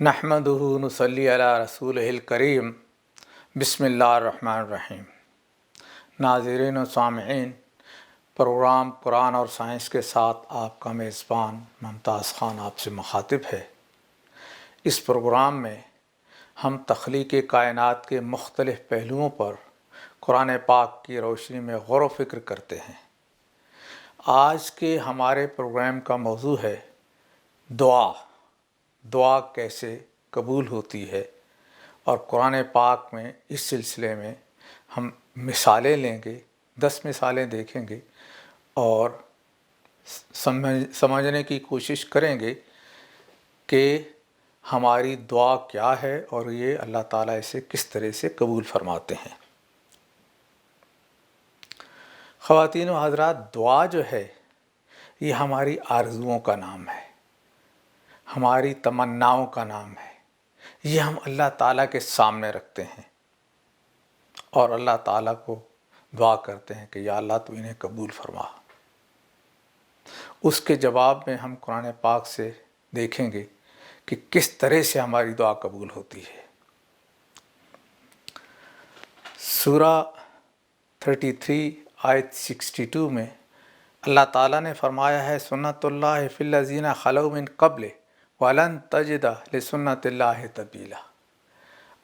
نحمدہ نصلی علی رسولہ الکریم بسم اللہ الرحمن الرحیم۔ ناظرین و سامعین، پروگرام قرآن اور سائنس کے ساتھ آپ کا میزبان ممتاز خان آپ سے مخاطب ہے۔ اس پروگرام میں ہم تخلیق کائنات کے مختلف پہلوؤں پر قرآن پاک کی روشنی میں غور و فکر کرتے ہیں۔ آج کے ہمارے پروگرام کا موضوع ہے دعا کیسے قبول ہوتی ہے، اور قرآن پاک میں اس سلسلے میں ہم مثالیں لیں گے، 10 مثالیں دیکھیں گے اور سمجھنے کی کوشش کریں گے کہ ہماری دعا کیا ہے اور یہ اللہ تعالیٰ اسے کس طرح سے قبول فرماتے ہیں۔ خواتین و حضرات، دعا جو ہے یہ ہماری آرزوؤں کا نام ہے، ہماری تمناؤں کا نام ہے۔ یہ ہم اللہ تعالیٰ کے سامنے رکھتے ہیں اور اللہ تعالیٰ کو دعا کرتے ہیں کہ یا اللہ تو انہیں قبول فرما۔ اس کے جواب میں ہم قرآن پاک سے دیکھیں گے کہ کس طرح سے ہماری دعا قبول ہوتی ہے۔ سورہ 33 آیت 62 میں اللہ تعالیٰ نے فرمایا ہے، سنت اللہ فی الذین خلو من قبل وَلَن تَجِدَ لِسُنَّتِ اللہِ تَبْدِیلًا۔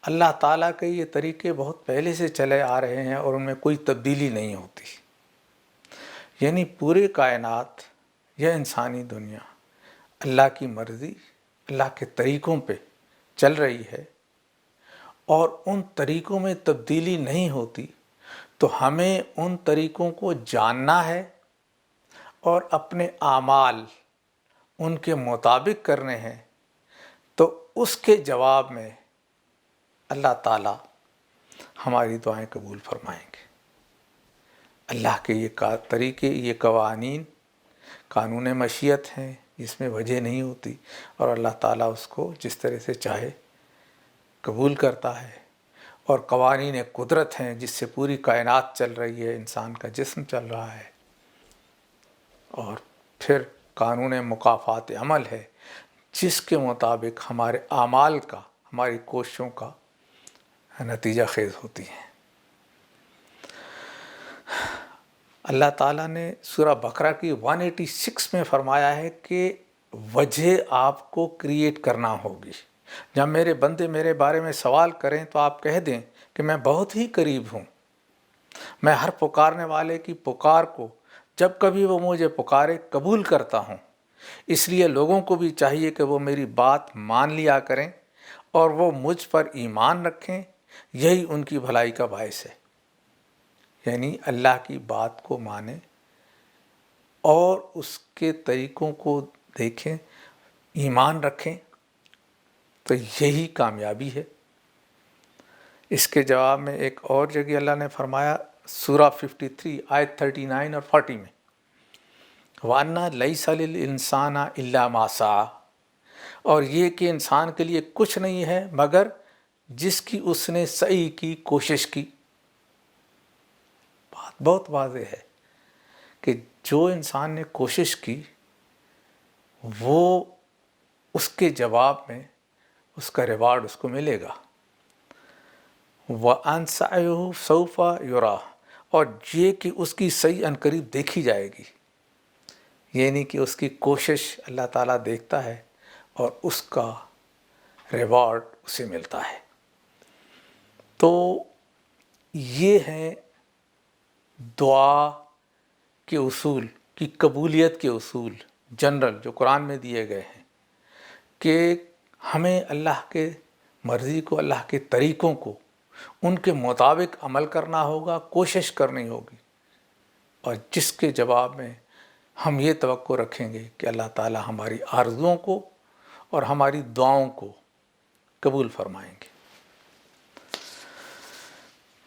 اللہ تعالیٰ کے یہ طریقے بہت پہلے سے چلے آ رہے ہیں اور ان میں کوئی تبدیلی نہیں ہوتی، یعنی پورے کائنات یا انسانی دنیا اللہ کی مرضی، اللہ کے طریقوں پہ چل رہی ہے اور ان طریقوں میں تبدیلی نہیں ہوتی، تو ہمیں ان طریقوں کو جاننا ہے اور اپنے اعمال ان کے مطابق کرنے ہیں۔ تو اس کے جواب میں اللہ تعالیٰ ہماری دعائیں قبول فرمائیں گے۔ اللہ کے یہ طریقے، یہ قانون مشیت ہیں، جس میں وجہ نہیں ہوتی، اور اللہ تعالیٰ اس کو جس طرح سے چاہے قبول کرتا ہے۔ اور قوانین قدرت ہیں جس سے پوری کائنات چل رہی ہے، انسان کا جسم چل رہا ہے۔ اور پھر قانون مکافات عمل ہے جس کے مطابق ہمارے اعمال کا، ہماری کوششوں کا نتیجہ خیز ہوتی ہیں۔ اللہ تعالیٰ نے سورہ بقرہ کی 186 میں فرمایا ہے کہ وجہ آپ کو کریٹ کرنا ہوگی۔ جب میرے بندے میرے بارے میں سوال کریں تو آپ کہہ دیں کہ میں بہت ہی قریب ہوں، میں ہر پکارنے والے کی پکار کو جب کبھی وہ مجھے پکارے قبول کرتا ہوں۔ اس لیے لوگوں کو بھی چاہیے کہ وہ میری بات مان لیا کریں اور وہ مجھ پر ایمان رکھیں، یہی ان کی بھلائی کا باعث ہے۔ یعنی اللہ کی بات کو مانیں اور اس کے طریقوں کو دیکھیں، ایمان رکھیں، تو یہی کامیابی ہے۔ اس کے جواب میں ایک اور جگہ اللہ نے فرمایا، سورہ 53 آیت 39 اور 40 میں، وَأَنَّ لَيْسَ لِلْإِنسَانَ إِلَّا مَا سَعَىٰ، اور یہ کہ انسان کے لیے کچھ نہیں ہے مگر جس کی اس نے سعی کی، کوشش کی۔ بات بہت واضح ہے کہ جو انسان نے کوشش کی وہ اس کے جواب میں اس کا ریوارڈ اس کو ملے گا۔ وَأَنْ سَعْيُهُ سَوْفَ يُرَىٰ، اور یہ کہ اس کی سعی عنقریب دیکھی جائے گی، یعنی کہ اس کی کوشش اللہ تعالیٰ دیکھتا ہے اور اس کا ریوارڈ اسے ملتا ہے۔ تو یہ ہیں دعا کے اصول کی قبولیت کے اصول جنرل جو قرآن میں دیے گئے ہیں، کہ ہمیں اللہ کے مرضی کو، اللہ کے طریقوں کو ان کے مطابق عمل کرنا ہوگا، کوشش کرنی ہوگی، اور جس کے جواب میں ہم یہ توقع رکھیں گے کہ اللہ تعالیٰ ہماری آرزوؤں کو اور ہماری دعاؤں کو قبول فرمائیں گے۔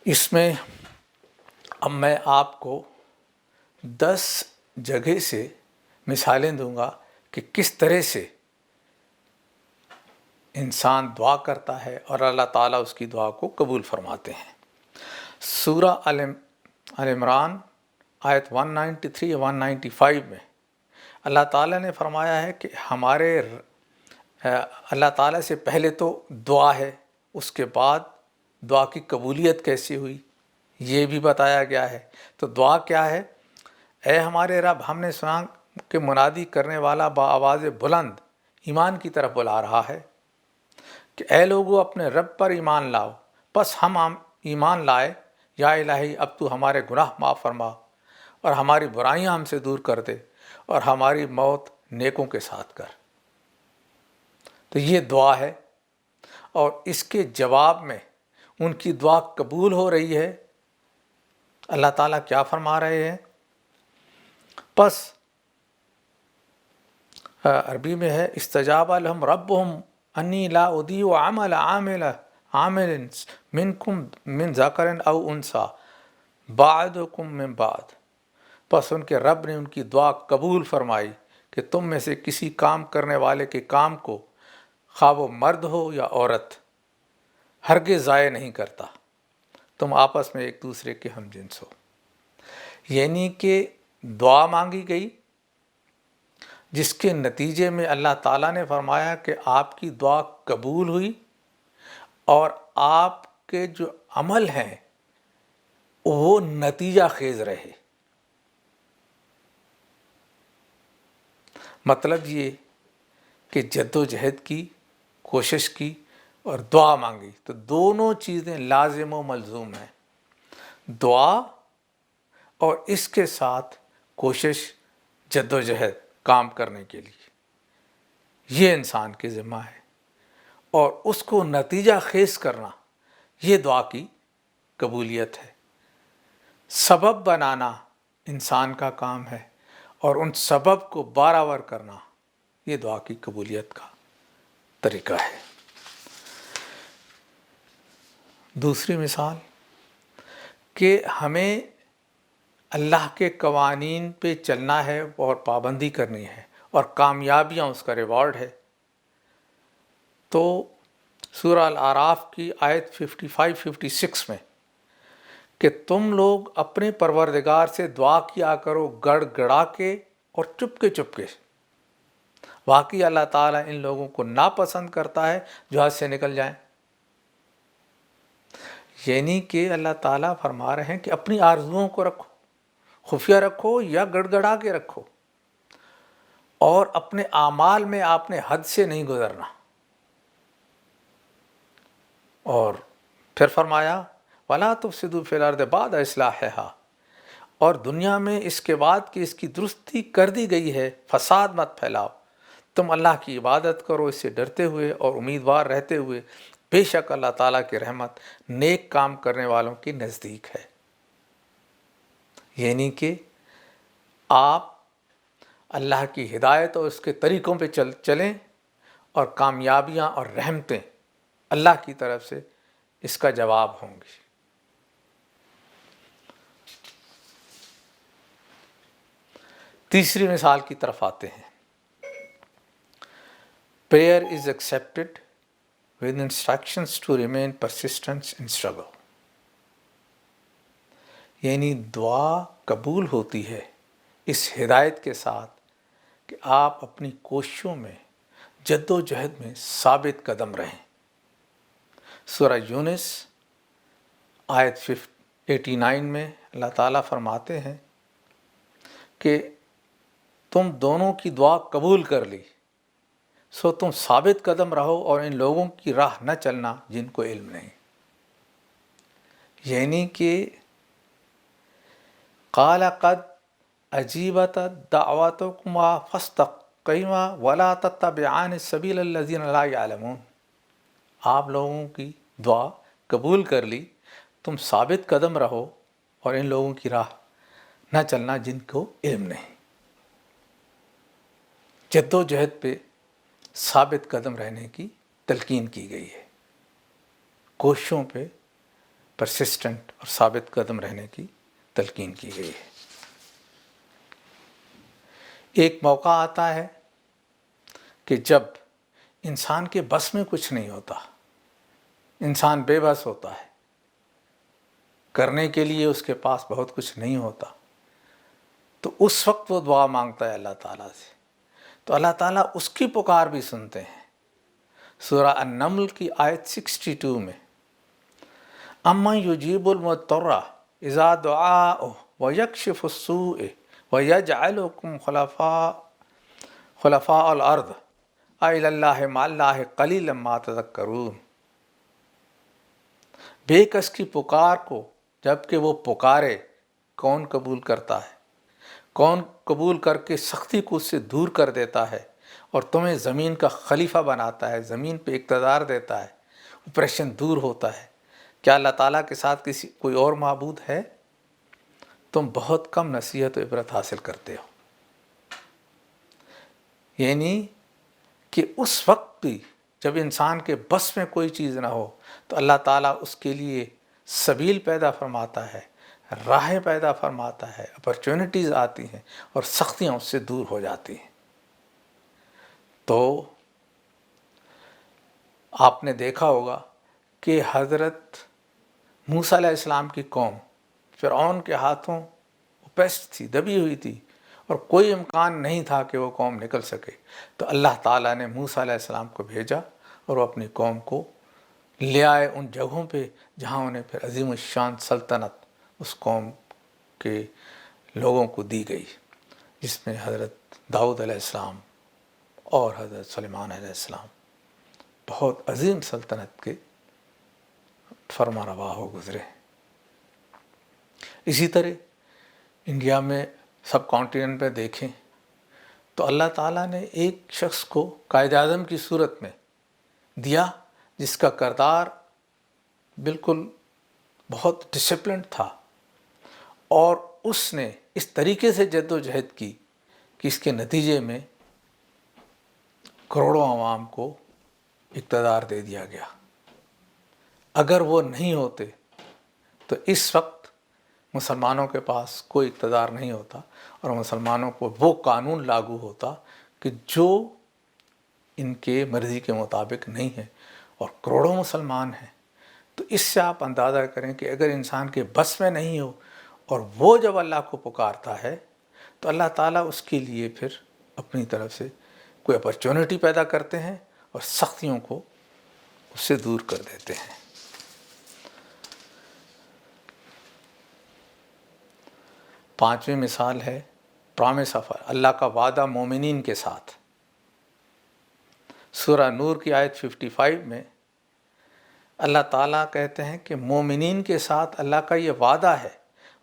اس میں اب میں آپ کو 10 جگہ سے مثالیں دوں گا کہ کس طرح سے انسان دعا کرتا ہے اور اللہ تعالیٰ اس کی دعا کو قبول فرماتے ہیں۔ سورہ آل عمران آیت 193 195 میں اللہ تعالیٰ نے فرمایا ہے کہ ہمارے اللہ تعالیٰ سے پہلے تو دعا ہے، اس کے بعد دعا کی قبولیت کیسے ہوئی یہ بھی بتایا گیا ہے۔ تو دعا کیا ہے؟ اے ہمارے رب، ہم نے سنا کہ منادی کرنے والا بآواز بلند ایمان کی طرف بلا رہا ہے کہ اے لوگو اپنے رب پر ایمان لاؤ۔ پس ہم ایمان لائے، یا الہی اب تو ہمارے گناہ معاف فرما اور ہماری برائیاں ہم سے دور کر دے اور ہماری موت نیکوں کے ساتھ کر۔ تو یہ دعا ہے، اور اس کے جواب میں ان کی دعا قبول ہو رہی ہے۔ اللہ تعالیٰ کیا فرما رہے ہیں؟ پس عربی میں ہے استجاب لهم ربهم انی لا اضیع عمل عامل منکم من ذکر او انثی بعضکم من بعض۔ پس ان کے رب نے ان کی دعا قبول فرمائی کہ تم میں سے کسی کام کرنے والے کے کام کو، خواہ وہ مرد ہو یا عورت، ہرگز ضائع نہیں کرتا، تم آپس میں ایک دوسرے کے ہم جنس ہو۔ یعنی کہ دعا مانگی گئی، جس کے نتیجے میں اللہ تعالیٰ نے فرمایا کہ آپ کی دعا قبول ہوئی، اور آپ کے جو عمل ہیں وہ نتیجہ خیز رہے۔ مطلب یہ کہ جد و جہد کی، کوشش کی اور دعا مانگی، تو دونوں چیزیں لازم و ملزوم ہیں، دعا اور اس کے ساتھ کوشش، جد و جہد کام کرنے کے لیے، یہ انسان کے ذمہ ہے، اور اس کو نتیجہ خیز کرنا یہ دعا کی قبولیت ہے۔ سبب بنانا انسان کا کام ہے، اور ان سبب کو بارآور کرنا یہ دعا کی قبولیت کا طریقہ ہے۔ دوسری مثال کہ ہمیں اللہ کے قوانین پہ چلنا ہے اور پابندی کرنی ہے، اور کامیابیاں اس کا ریوارڈ ہے۔ تو سورہ الاعراف کی آیت 55-56 میں کہ تم لوگ اپنے پروردگار سے دعا کیا کرو گڑ گڑا کے اور چپ کے۔ واقعی اللہ تعالیٰ ان لوگوں کو ناپسند کرتا ہے جو حد سے نکل جائیں۔ یعنی کہ اللہ تعالیٰ فرما رہے ہیں کہ اپنی آرزوؤں کو رکھو، خفیہ رکھو یا گڑ گڑا کے رکھو، اور اپنے اعمال میں آپ نے حد سے نہیں گزرنا۔ اور پھر فرمایا وَلَا تُفْسِدُوا فِي الْأَرْضِ بَعْدَ إِصْلَاحِهَا، اور دنیا میں اس کے بعد کہ اس کی درستی کر دی گئی ہے فساد مت پھیلاؤ، تم اللہ کی عبادت کرو اس سے ڈرتے ہوئے اور امیدوار رہتے ہوئے، بے شک اللہ تعالیٰ کی رحمت نیک کام کرنے والوں کے نزدیک ہے۔ یعنی کہ آپ اللہ کی ہدایت اور اس کے طریقوں پہ چلیں، اور کامیابیاں اور رحمتیں اللہ کی طرف سے اس کا جواب ہوں گی۔ تیسری مثال کی طرف آتے ہیں۔ Prayer is accepted with instructions to remain persistent in struggle۔ یعنی دعا قبول ہوتی ہے اس ہدایت کے ساتھ کہ آپ اپنی کوششوں میں، جد و جہد میں ثابت قدم رہیں۔ سورہ یونس آیت 89 میں اللہ تعالیٰ فرماتے ہیں کہ تم دونوں کی دعا قبول کر لی، سو تم ثابت قدم رہو اور ان لوگوں کی راہ نہ چلنا جن کو علم نہیں۔ یعنی کہ قال قد اجیبت دعوتکما فاستقیما ولا تتبعان السبیل الذین لا یعلمون۔ آپ لوگوں کی دعا قبول کر لی، تم ثابت قدم رہو اور ان لوگوں کی راہ نہ چلنا جن کو علم نہیں۔ جد و جہد پہ ثابت قدم رہنے کی تلقین کی گئی ہے، کوششوں پہ پرسسٹنٹ اور ثابت قدم رہنے کی تلقین کی گئی ہے۔ ایک موقع آتا ہے کہ جب انسان کے بس میں کچھ نہیں ہوتا، انسان بے بس ہوتا ہے، کرنے کے لیے اس کے پاس بہت کچھ نہیں ہوتا، تو اس وقت وہ دعا مانگتا ہے اللہ تعالیٰ سے، تو اللہ تعالیٰ اس کی پکار بھی سنتے ہیں، سورہ النمل کی آیت 62 میں امن یجیب المضطر اذا دعاء ویکشف السوء ویجعلکم خلفاء الارض الی اللہ مع اللہ قلیلا ما تذکرون۔ بے کس کی پکار کو جب کہ وہ پکارے کون قبول کرتا ہے؟ کون قبول کر کے سختی کو اس سے دور کر دیتا ہے اور تمہیں زمین کا خلیفہ بناتا ہے، زمین پہ اقتدار دیتا ہے، اپریشن دور ہوتا ہے؟ کیا اللہ تعالیٰ کے ساتھ کوئی اور معبود ہے؟ تم بہت کم نصیحت و عبرت حاصل کرتے ہو۔ یعنی کہ اس وقت بھی جب انسان کے بس میں کوئی چیز نہ ہو تو اللہ تعالیٰ اس کے لیے سبیل پیدا فرماتا ہے، راہیں پیدا فرماتا ہے، اپرچونٹیز آتی ہیں اور سختیاں اس سے دور ہو جاتی ہیں۔ تو آپ نے دیکھا ہوگا کہ حضرت موسیٰ علیہ السلام کی قوم فرعون کے ہاتھوں پیسٹ تھی، دبی ہوئی تھی، اور کوئی امکان نہیں تھا کہ وہ قوم نکل سکے، تو اللہ تعالیٰ نے موسیٰ علیہ السلام کو بھیجا اور وہ اپنی قوم کو لے آئے ان جگہوں پہ جہاں انہیں پھر عظیم الشان سلطنت اس قوم کے لوگوں کو دی گئی، جس میں حضرت داؤد علیہ السلام اور حضرت سلیمان علیہ السلام بہت عظیم سلطنت کے فرما روا ہو گزرے۔ اسی طرح انڈیا میں سب کانٹیننٹ پہ دیکھیں تو اللہ تعالیٰ نے ایک شخص کو قائد اعظم کی صورت میں دیا جس کا کردار بالکل بہت ڈسپلنڈ تھا، اور اس نے اس طریقے سے جد و جہد کی کہ اس کے نتیجے میں کروڑوں عوام کو اقتدار دے دیا گیا۔ اگر وہ نہیں ہوتے تو اس وقت مسلمانوں کے پاس کوئی اقتدار نہیں ہوتا اور مسلمانوں کو وہ قانون لاگو ہوتا کہ جو ان کے مرضی کے مطابق نہیں ہے، اور کروڑوں مسلمان ہیں۔ تو اس سے آپ اندازہ کریں کہ اگر انسان کے بس میں نہیں ہو اور وہ جب اللہ کو پکارتا ہے تو اللہ تعالیٰ اس کے لیے پھر اپنی طرف سے کوئی اپرچونٹی پیدا کرتے ہیں اور سختیوں کو اس سے دور کر دیتے ہیں۔ پانچویں مثال ہے پرامس آف، اللہ کا وعدہ مومنین کے ساتھ۔ سورہ نور کی آیت 55 میں اللہ تعالیٰ کہتے ہیں کہ مومنین کے ساتھ اللہ کا یہ وعدہ ہے،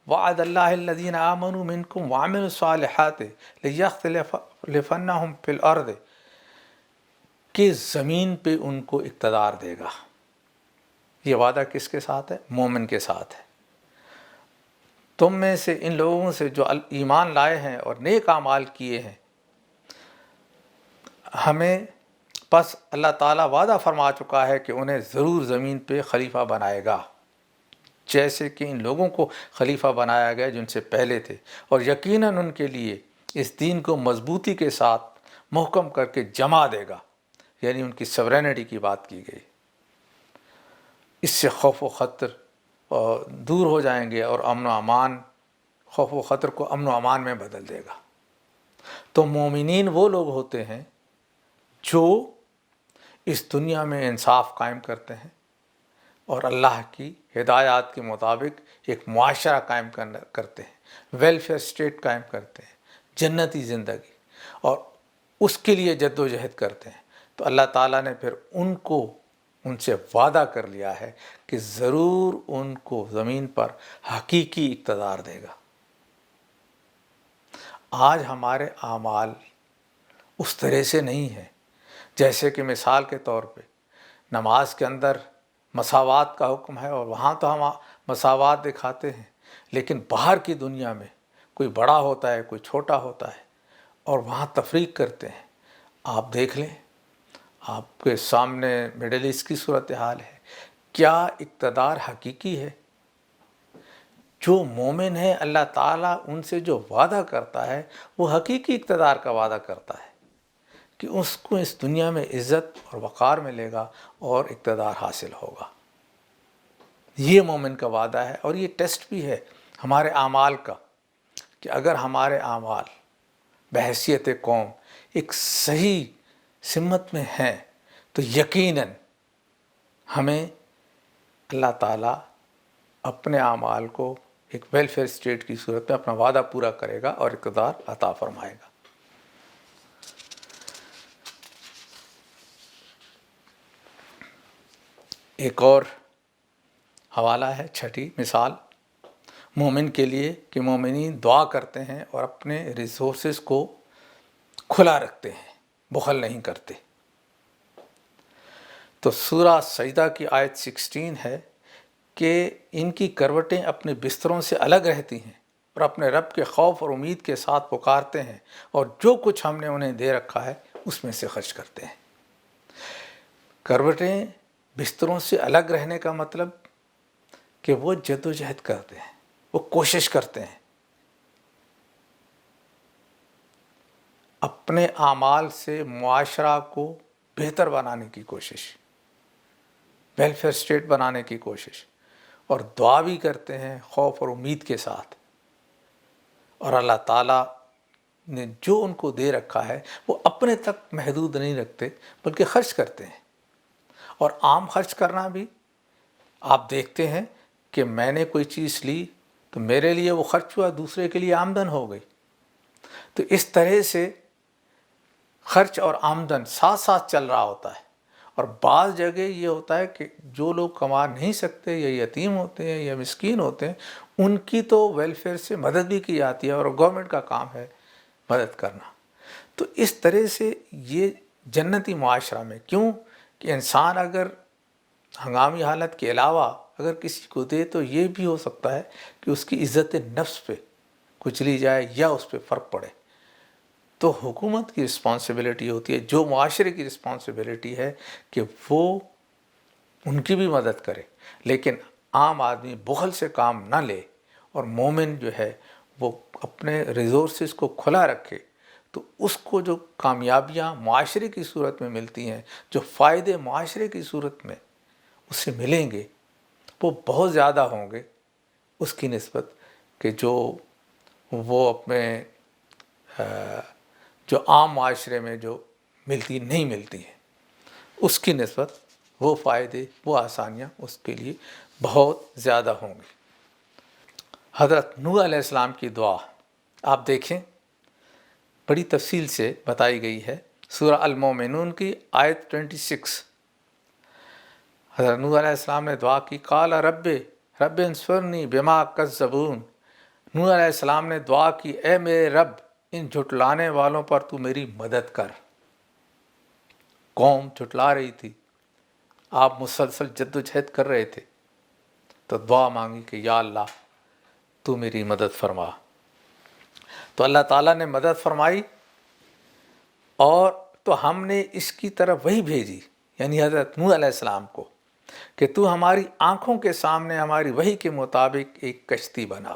وعد اللہ الذین آمنوا منکم وعملوا الصالحات لیستخلفنہم فی الارض، کہ زمین پہ ان کو اقتدار دے گا۔ یہ وعدہ کس کے ساتھ ہے؟ مومن کے ساتھ ہے۔ تم میں سے ان لوگوں سے جو ایمان لائے ہیں اور نیک اعمال کیے ہیں، ہمیں پس اللہ تعالیٰ وعدہ فرما چکا ہے کہ انہیں ضرور زمین پہ خلیفہ بنائے گا، جیسے کہ ان لوگوں کو خلیفہ بنایا گیا جن سے پہلے تھے، اور یقیناً ان کے لیے اس دین کو مضبوطی کے ساتھ محکم کر کے جما دے گا۔ یعنی ان کی سورینٹی کی بات کی گئی۔ اس سے خوف و خطر دور ہو جائیں گے اور امن و امان، خوف و خطر کو امن و امان میں بدل دے گا۔ تو مومنین وہ لوگ ہوتے ہیں جو اس دنیا میں انصاف قائم کرتے ہیں اور اللہ کی ہدایات کے مطابق ایک معاشرہ قائم کرتے ہیں، ویلفیئر اسٹیٹ قائم کرتے ہیں، جنتی زندگی، اور اس کے لیے جد و جہد کرتے ہیں۔ تو اللہ تعالیٰ نے پھر ان سے وعدہ کر لیا ہے کہ ضرور ان کو زمین پر حقیقی اقتدار دے گا۔ آج ہمارے اعمال اس طرح سے نہیں ہیں، جیسے کہ مثال کے طور پہ نماز کے اندر مساوات کا حکم ہے اور وہاں تو ہم مساوات دکھاتے ہیں، لیکن باہر کی دنیا میں کوئی بڑا ہوتا ہے، کوئی چھوٹا ہوتا ہے، اور وہاں تفریق کرتے ہیں۔ آپ دیکھ لیں، آپ کے سامنے مڈل ایسٹ کی صورتحال ہے۔ کیا اقتدار حقیقی ہے؟ جو مومن ہے اللہ تعالیٰ ان سے جو وعدہ کرتا ہے وہ حقیقی اقتدار کا وعدہ کرتا ہے کہ اس کو اس دنیا میں عزت اور وقار ملے گا اور اقتدار حاصل ہوگا۔ یہ مومن کا وعدہ ہے، اور یہ ٹیسٹ بھی ہے ہمارے اعمال کا کہ اگر ہمارے اعمال بحیثیت قوم ایک صحیح سمت میں ہیں تو یقیناً ہمیں اللہ تعالیٰ اپنے اعمال کو ایک ویلفیئر اسٹیٹ کی صورت میں اپنا وعدہ پورا کرے گا اور اقتدار عطا فرمائے گا۔ ایک اور حوالہ ہے، چھٹی مثال مومن کے لیے کہ مومنین دعا کرتے ہیں اور اپنے ریسورسز کو کھلا رکھتے ہیں، بخل نہیں کرتے۔ تو سورہ سجدہ کی آیت 16 ہے کہ ان کی کروٹیں اپنے بستروں سے الگ رہتی ہیں اور اپنے رب کے خوف اور امید کے ساتھ پکارتے ہیں اور جو کچھ ہم نے انہیں دے رکھا ہے اس میں سے خرچ کرتے ہیں۔ کروٹیں بستروں سے الگ رہنے کا مطلب کہ وہ جد و جہد کرتے ہیں، وہ کوشش کرتے ہیں اپنے اعمال سے معاشرہ کو بہتر بنانے کی کوشش، ویلفیئر اسٹیٹ بنانے کی کوشش، اور دعا بھی کرتے ہیں خوف اور امید کے ساتھ، اور اللہ تعالیٰ نے جو ان کو دے رکھا ہے وہ اپنے تک محدود نہیں رکھتے بلکہ خرچ کرتے ہیں۔ اور عام خرچ کرنا بھی آپ دیکھتے ہیں کہ میں نے کوئی چیز لی تو میرے لیے وہ خرچ ہوا، دوسرے کے لیے آمدن ہو گئی۔ تو اس طرح سے خرچ اور آمدن ساتھ ساتھ چل رہا ہوتا ہے۔ اور بعض جگہ یہ ہوتا ہے کہ جو لوگ کما نہیں سکتے یا یتیم ہوتے ہیں یا مسکین ہوتے ہیں، ان کی تو ویلفیئر سے مدد بھی کی جاتی ہے اور گورنمنٹ کا کام ہے مدد کرنا۔ تو اس طرح سے یہ جنتی معاشرہ میں، کیوں کہ انسان اگر ہنگامی حالت کے علاوہ اگر کسی کو دے تو یہ بھی ہو سکتا ہے کہ اس کی عزت نفس پہ کچلی جائے یا اس پہ فرق پڑے۔ تو حکومت کی رسپانسبلٹی ہوتی ہے، جو معاشرے کی رسپانسبلٹی ہے کہ وہ ان کی بھی مدد کرے، لیکن عام آدمی بخل سے کام نہ لے اور مومن جو ہے وہ اپنے ریسورسز کو کھلا رکھے، تو اس کو جو کامیابیاں معاشرے کی صورت میں ملتی ہیں، جو فائدے معاشرے کی صورت میں اس سے ملیں گے، وہ بہت زیادہ ہوں گے اس کی نسبت کہ جو وہ اپنے جو عام معاشرے میں جو نہیں ملتی ہیں، اس کی نسبت وہ فائدے، وہ آسانیاں اس کے لیے بہت زیادہ ہوں گی۔ حضرت نوح علیہ السلام کی دعا آپ دیکھیں، بڑی تفصیل سے بتائی گئی ہے، سورہ المومنون کی آیت 26۔ حضرت نوح علیہ السلام نے دعا کی، قال رب انصرنی بما کذبون۔ نوح علیہ السلام نے دعا کی، اے میرے رب ان جھٹلانے والوں پر تو میری مدد کر۔ قوم جھٹلا رہی تھی، آپ مسلسل جد و جہد کر رہے تھے، تو دعا مانگی کہ یا اللہ تو میری مدد فرما۔ تو اللہ تعالیٰ نے مدد فرمائی، اور تو ہم نے اس کی طرف وہی بھیجی، یعنی حضرت نوح علیہ السلام کو، کہ تو ہماری آنکھوں کے سامنے ہماری وحی کے مطابق ایک کشتی بنا۔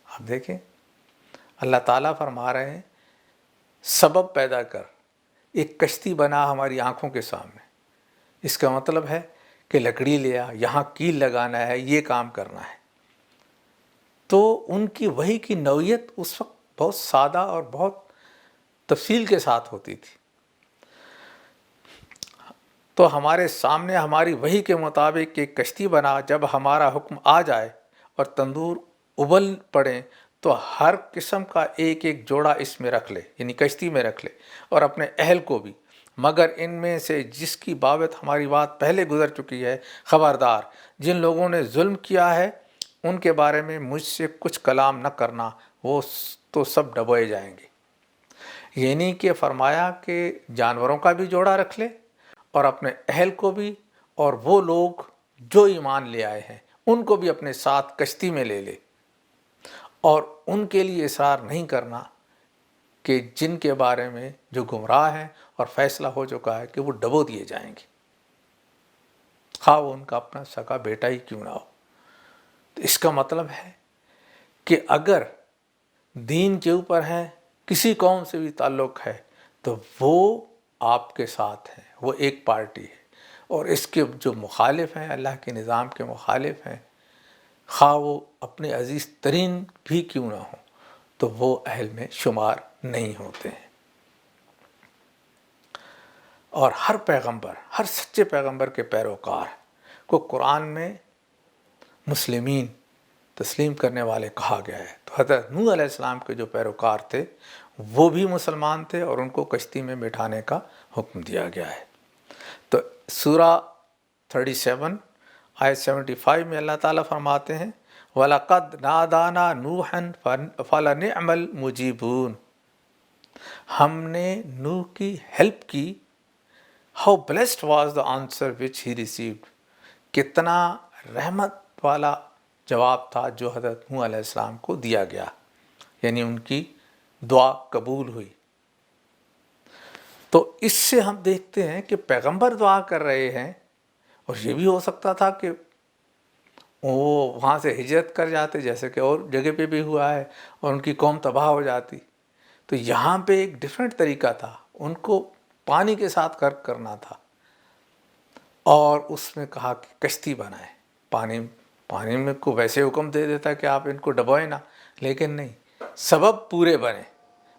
آپ دیکھیں اللہ تعالیٰ فرما رہے ہیں سبب پیدا کر، ایک کشتی بنا ہماری آنکھوں کے سامنے۔ اس کا مطلب ہے کہ لکڑی لیا، یہاں کیل لگانا ہے، یہ کام کرنا ہے۔ تو ان کی وحی کی نوعیت اس وقت بہت سادہ اور بہت تفصیل کے ساتھ ہوتی تھی۔ تو ہمارے سامنے ہماری وحی کے مطابق ایک کشتی بنا، جب ہمارا حکم آ جائے اور تندور ابل پڑے تو ہر قسم کا ایک ایک جوڑا اس میں رکھ لے، یعنی کشتی میں رکھ لے، اور اپنے اہل کو بھی، مگر ان میں سے جس کی بابت ہماری بات پہلے گزر چکی ہے، خبردار جن لوگوں نے ظلم کیا ہے ان کے بارے میں مجھ سے کچھ کلام نہ کرنا، وہ تو سب ڈبوئے جائیں گے۔ یعنی کہ فرمایا کہ جانوروں کا بھی جوڑا رکھ لے اور اپنے اہل کو بھی، اور وہ لوگ جو ایمان لے آئے ہیں ان کو بھی اپنے ساتھ کشتی میں لے لے، اور ان کے لیے اصرار نہیں کرنا کہ جن کے بارے میں جو گمراہ ہیں اور فیصلہ ہو چکا ہے کہ وہ ڈبو دیے جائیں گے، خواہ وہ ان کا اپنا سگا بیٹا ہی کیوں نہ ہو۔ تو اس کا مطلب ہے کہ اگر دین کے اوپر ہے، کسی قوم سے بھی تعلق ہے، تو وہ آپ کے ساتھ ہیں، وہ ایک پارٹی ہے، اور اس کے جو مخالف ہیں، اللہ کے نظام کے مخالف ہیں، خواہ وہ اپنے عزیز ترین بھی کیوں نہ ہوں، تو وہ اہل میں شمار نہیں ہوتے ہیں۔ اور ہر پیغمبر، ہر سچے پیغمبر کے پیروکار کو قرآن میں مسلمین تسلیم کرنے والے کہا گیا ہے۔ تو حضرت نوح علیہ السلام کے جو پیروکار تھے وہ بھی مسلمان تھے اور ان کو کشتی میں بٹھانے کا حکم دیا گیا ہے۔ تو سورہ 37 آیت 75 میں اللہ تعالیٰ فرماتے ہیں وَلَقَدْ نَادَانَا نُوحًا فَلَنِعْمَ الْمُجِيبُونَ، ہم نے نوح کی ہیلپ کی، how blessed was the answer which he received، کتنا رحمت والا جواب تھا جو حضرت نوح علیہ السلام کو دیا گیا، یعنی ان کی دعا قبول ہوئی۔ تو اس سے ہم دیکھتے ہیں کہ پیغمبر دعا کر رہے ہیں، اور یہ بھی ہو سکتا تھا کہ وہ وہاں سے ہجرت کر جاتے جیسے کہ اور جگہ پہ بھی ہوا ہے اور ان کی قوم تباہ ہو جاتی۔ تو یہاں پہ ایک ڈیفرنٹ طریقہ تھا، ان کو پانی کے ساتھ غرق کرنا تھا، اور اس میں کہا کہ کشتی بنائیں۔ پانی میں کو ویسے حکم دے دیتا کہ آپ ان کو ڈبوئیں نہ، لیکن نہیں، سبب پورے بنے۔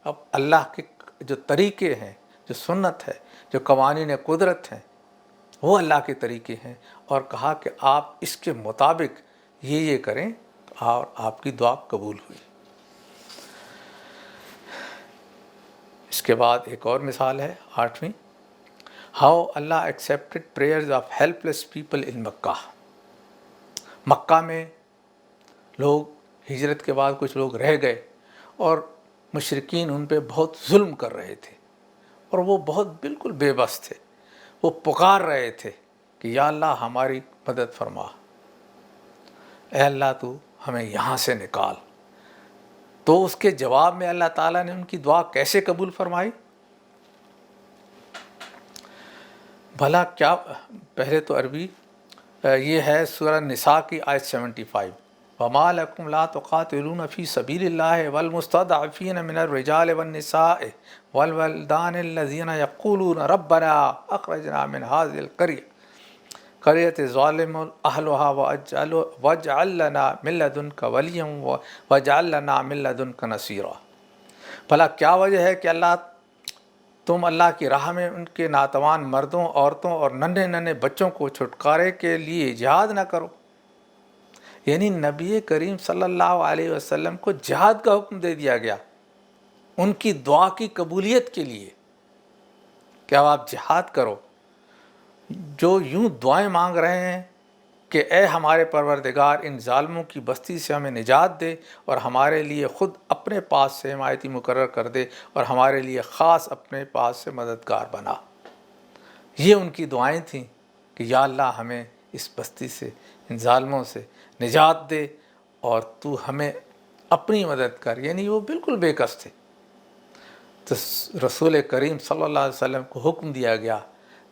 اب اللہ کے جو طریقے ہیں، جو سنت ہے، جو قوانین قدرت ہیں، وہ اللہ کے طریقے ہیں، اور کہا کہ آپ اس کے مطابق یہ کریں، اور آپ کی دعا قبول ہوئی۔ اس کے بعد ایک اور مثال ہے 8ویں، how Allah accepted prayers of helpless people in Mecca. Mecca میں لوگ ہجرت کے بعد کچھ لوگ رہ گئے اور مشرکین ان پہ بہت ظلم کر رہے تھے، اور وہ بہت بالکل بے بس تھے۔ وہ پکار رہے تھے کہ یا اللہ ہماری مدد فرما، اے اللہ تو ہمیں یہاں سے نکال۔ تو اس کے جواب میں اللہ تعالیٰ نے ان کی دعا کیسے قبول فرمائی؟ بھلا کیا، پہلے تو عربی یہ ہے سورہ نساء کی آیت 75، وَمَا لَكُمْ لَا تُقَاتِلُونَ فِي سَبِيلِ اللَّهِ وَالْمُسْتَضْعَفِينَ مِنَ الرِّجَالِ وَالنِّسَاءِ وَالْوِلْدَانِ الَّذِينَ يَقُولُونَ رَبَّنَا أَخْرِجْنَا مِنْ هَٰذِهِ الْقَرْيَةِ ظَالِمَ أَهْلُهَا وَاجْعَل لَّنَا مِن لَّدُنكَ وَلِيًّا وَاجْعَل لَّنَا مِن لَّدُنكَ نَصِيرًا۔ بھلا کیا وجہ ہے کہ تم اللہ کی راہ میں ان کے ناتوان مردوں، عورتوں اور ننھے ننھے بچوں کو چھٹکارے کے لیے جہاد نہ کرو؟ یعنی نبی کریم صلی اللہ علیہ وسلم کو جہاد کا حکم دے دیا گیا ان کی دعا کی قبولیت کے لیے کہ اب آپ جہاد کرو۔ جو یوں دعائیں مانگ رہے ہیں کہ اے ہمارے پروردگار ان ظالموں کی بستی سے ہمیں نجات دے، اور ہمارے لیے خود اپنے پاس سے حمایتی مقرر کر دے، اور ہمارے لیے خاص اپنے پاس سے مددگار بنا۔ یہ ان کی دعائیں تھیں کہ یا اللہ ہمیں اس بستی سے، ان ظالموں سے نجات دے، اور تو ہمیں اپنی مدد کر۔ یعنی وہ بالکل بے کس تھے۔ تو رسول کریم صلی اللہ علیہ وسلم کو حکم دیا گیا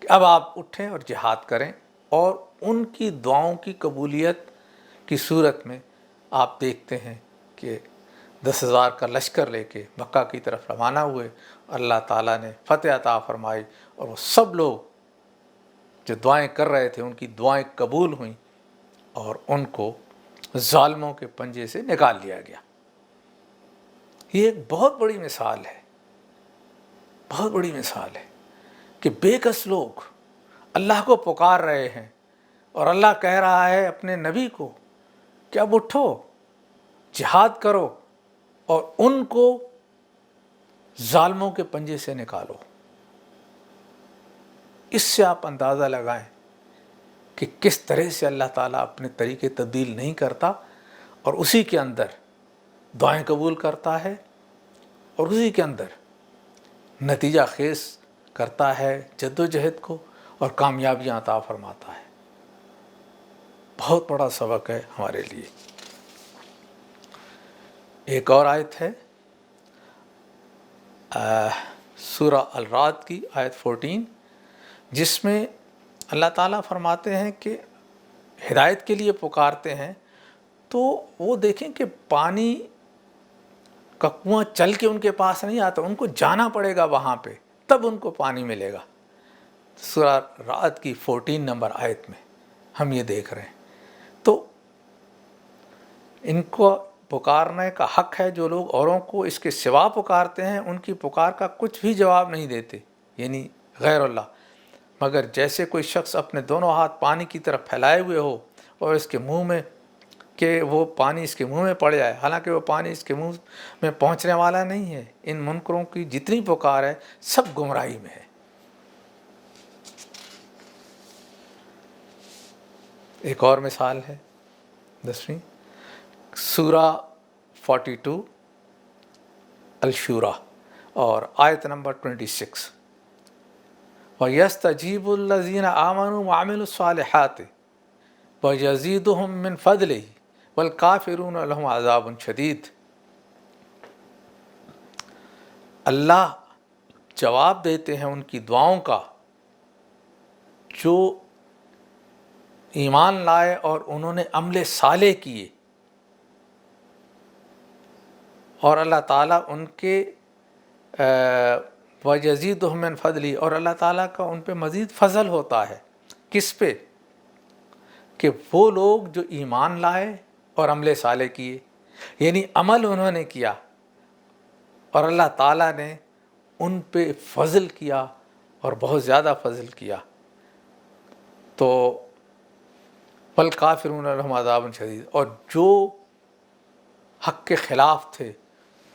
کہ اب آپ اٹھیں اور جہاد کریں، اور ان کی دعاؤں کی قبولیت کی صورت میں آپ دیکھتے ہیں کہ 10,000 کا لشکر لے کے مکہ کی طرف روانہ ہوئے، اللہ تعالیٰ نے فتح عطا فرمائی، اور وہ سب لوگ جو دعائیں کر رہے تھے ان کی دعائیں قبول ہوئیں، اور ان کو ظالموں کے پنجے سے نکال لیا گیا۔ یہ ایک بہت بڑی مثال ہے، بہت بڑی مثال ہے کہ بے کس لوگ اللہ کو پکار رہے ہیں، اور اللہ کہہ رہا ہے اپنے نبی کو کہ اب اٹھو، جہاد کرو، اور ان کو ظالموں کے پنجے سے نکالو۔ اس سے آپ اندازہ لگائیں کہ کس طرح سے اللہ تعالیٰ اپنے طریقے تبدیل نہیں کرتا، اور اسی کے اندر دعائیں قبول کرتا ہے، اور اسی کے اندر نتیجہ خیز کرتا ہے جد و جہد کو، اور کامیابیاں عطا فرماتا ہے۔ بہت بڑا سبق ہے ہمارے لیے۔ ایک اور آیت ہے سورہ الرعد کی آیت 14، جس میں اللہ تعالیٰ فرماتے ہیں کہ ہدایت کے لیے پکارتے ہیں تو وہ دیکھیں کہ پانی کا کنواں چل کے ان کے پاس نہیں آتا، ان کو جانا پڑے گا وہاں پہ، تب ان کو پانی ملے گا۔ سورہ رعد کی 14 نمبر آیت میں ہم یہ دیکھ رہے ہیں۔ تو ان کو پکارنے کا حق ہے۔ جو لوگ اوروں کو اس کے سوا پکارتے ہیں ان کی پکار کا کچھ بھی جواب نہیں دیتے، یعنی غیر اللہ، مگر جیسے کوئی شخص اپنے دونوں ہاتھ پانی کی طرف پھیلائے ہوئے ہو اور اس کے منہ میں کہ وہ پانی اس کے منہ میں پڑ جائے، حالانکہ وہ پانی اس کے منہ میں پہنچنے والا نہیں ہے۔ ان منکروں کی جتنی پکار ہے سب گمراہی میں ہے۔ ایک اور مثال ہے 10ویں سورہ 42 الشورى اور آیت نمبر 26، وَيَسْتَجِيبُ الَّذِينَ آمَنُوا وَعَمِلُوا الصَّالِحَاتِ وَيَزِيدُهُم مِّن فَضْلِهِ وَالْكَافِرُونَ لَهُمْ عَذَابٌ شَدِيدٌ۔ اللہ جواب دیتے ہیں ان کی دعاؤں کا جو ایمان لائے اور انہوں نے عمل صالح کیے، اور اللہ تعالیٰ ان کے وَيَزِيدُهُم مِّن فَضْلِهِ، اور اللہ تعالیٰ کا ان پہ مزید فضل ہوتا ہے۔ کس پہ؟ کہ وہ لوگ جو ایمان لائے اور عمل صالح کیے، یعنی عمل انہوں نے کیا اور اللہ تعالیٰ نے ان پہ فضل کیا اور بہت زیادہ فضل کیا، تو وَالْكَافِرُونَ لَهُمْ عَذَابٌ شَدِيدٌ، اور جو حق کے خلاف تھے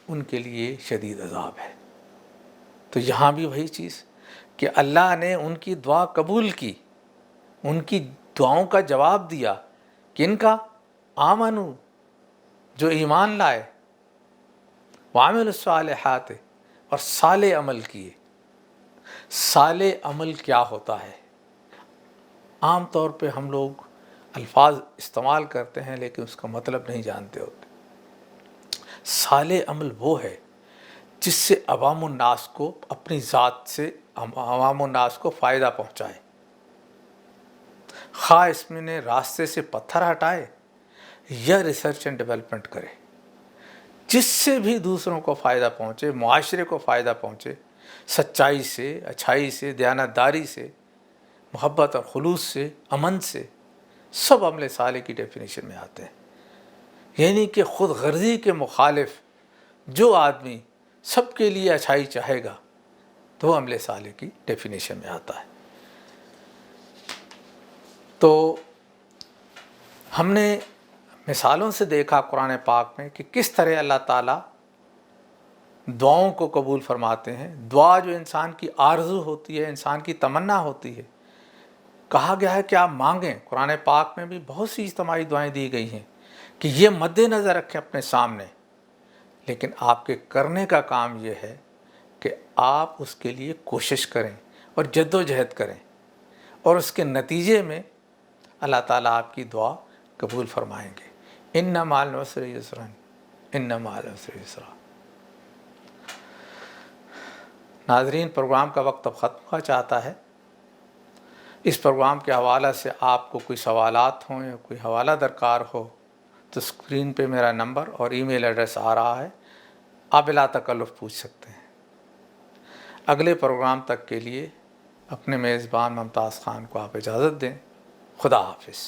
ان کے لیے شدید عذاب ہے۔ تو یہاں بھی وہی چیز کہ اللہ نے ان کی دعا قبول کی، ان کی دعاؤں کا جواب دیا، کن کا؟ آمنو، جو ایمان لائے، وعملوا الصالحات، اور صالح عمل کیے۔ صالح عمل کیا ہوتا ہے؟ عام طور پہ ہم لوگ الفاظ استعمال کرتے ہیں لیکن اس کا مطلب نہیں جانتے ہوتے۔ صالح عمل وہ ہے جس سے عوام الناس کو اپنی ذات سے عوام الناس کو فائدہ پہنچائے، خواہ اس میں نے راستے سے پتھر ہٹائے یا ریسرچ اینڈ ڈیولپمنٹ کرے، جس سے بھی دوسروں کو فائدہ پہنچے، معاشرے کو فائدہ پہنچے، سچائی سے، اچھائی سے، دیانتداری سے، محبت اور خلوص سے، امن سے، سب عمل صالح کی ڈیفینیشن میں آتے ہیں۔ یعنی کہ خود غرضی کے مخالف جو آدمی سب کے لیے اچھائی چاہے گا تو وہ عمل صالح کی ڈیفینیشن میں آتا ہے۔ تو ہم نے مثالوں سے دیکھا قرآن پاک میں کہ کس طرح اللہ تعالیٰ دعاؤں کو قبول فرماتے ہیں۔ دعا جو انسان کی آرزو ہوتی ہے، انسان کی تمنا ہوتی ہے، کہا گیا ہے کہ آپ مانگیں۔ قرآن پاک میں بھی بہت سی اجتماعی دعائیں دی گئی ہیں کہ یہ مد نظر رکھیں اپنے سامنے، لیکن آپ کے کرنے کا کام یہ ہے کہ آپ اس کے لیے کوشش کریں اور جد و جہد کریں، اور اس کے نتیجے میں اللہ تعالیٰ آپ کی دعا قبول فرمائیں گے۔ ان مع العسر یسرا، ان مع العسر یسرا۔ ناظرین، پروگرام کا وقت اب ختم ہوا چاہتا ہے۔ اس پروگرام کے حوالہ سے آپ کو کوئی سوالات ہوں یا کوئی حوالہ درکار ہو تو اسکرین پہ میرا نمبر اور ای میل ایڈریس آ رہا ہے، آپ بلا تکلف پوچھ سکتے ہیں۔ اگلے پروگرام تک کے لیے اپنے میزبان ممتاز خان کو آپ اجازت دیں۔ خدا حافظ۔